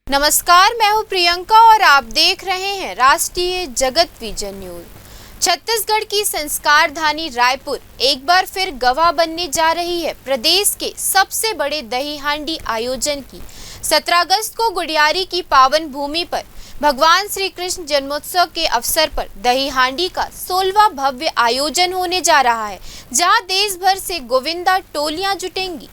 नमस्कार, मैं हूं प्रियंका और आप देख रहे हैं राष्ट्रीय जगत विजन न्यूज। छत्तीसगढ़ की संस्कार धानी रायपुर एक बार फिर गवाह बनने जा रही है प्रदेश के सबसे बड़े दही हांडी आयोजन की। 17 अगस्त को गुड़ियारी की पावन भूमि पर भगवान श्री कृष्ण जन्मोत्सव के अवसर पर दही हांडी का 16वां भव्य आयोजन होने जा रहा है, जहां देश भर से गोविंदा टोलियां जुटेंगी।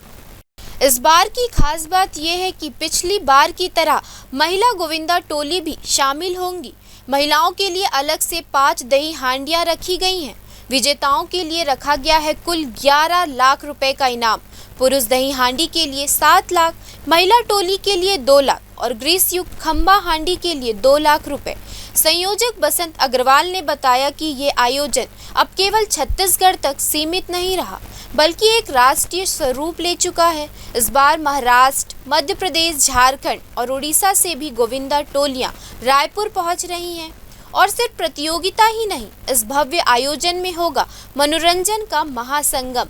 इस बार की खास बात यह है कि पिछली बार की तरह महिला गोविंदा टोली भी शामिल होंगी। महिलाओं के लिए अलग से 5 दही हांडियां रखी गई हैं। विजेताओं के लिए रखा गया है कुल 11 लाख रुपए का इनाम। पुरुष दही हांडी के लिए 7 लाख, महिला टोली के लिए 2 लाख और ग्रीस युक्त खंबा हांडी के लिए 2 लाख रुपए। संयोजक बसंत अग्रवाल ने बताया कि ये आयोजन अब केवल छत्तीसगढ़ तक सीमित नहीं रहा, बल्कि एक राष्ट्रीय स्वरूप ले चुका है। इस बार महाराष्ट्र, मध्य प्रदेश, झारखंड और उड़ीसा से भी गोविंदा टोलियां रायपुर पहुंच रही हैं। और सिर्फ प्रतियोगिता ही नहीं, इस भव्य आयोजन में होगा मनोरंजन का महासंगम।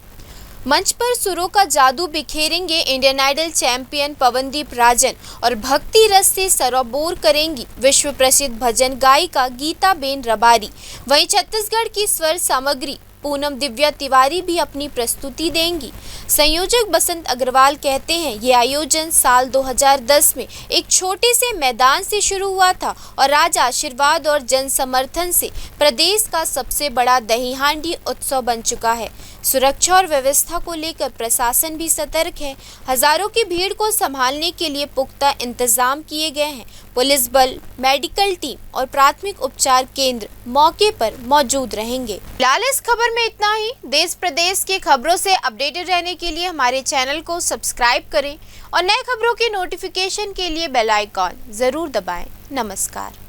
मंच पर सुरों का जादू बिखेरेंगे Indian idol champion Pawandeep Rajan और भक्ति रस से सरोबोर करेंगी विश्व प्रसिद्ध भजन गायिका गीता बेन रबारी। वहीं छत्तीसगढ़ की स्वर सामग्री पूनम दिव्या तिवारी भी अपनी प्रस्तुति देंगी। संयोजक बसंत अग्रवाल कहते हैं, ये आयोजन साल 2010 में एक छोटे से मैदान से शुरू हुआ था और आज आशीर्वाद और जन समर्थन से प्रदेश का सबसे बड़ा दही हांडी उत्सव बन चुका है। सुरक्षा और व्यवस्था को लेकर प्रशासन भी सतर्क है। हजारों की भीड़ को संभालने के लिए पुख्ता इंतजाम किए गए हैं। पुलिस बल, मेडिकल टीम और प्राथमिक उपचार केंद्र मौके पर मौजूद रहेंगे। फिलहाल इस खबर में इतना ही। देश प्रदेश के खबरों से अपडेटेड रहने के लिए हमारे चैनल को सब्सक्राइब करें और नए खबरों की नोटिफिकेशन के लिए बेल आइकॉन जरूर दबाएं। नमस्कार।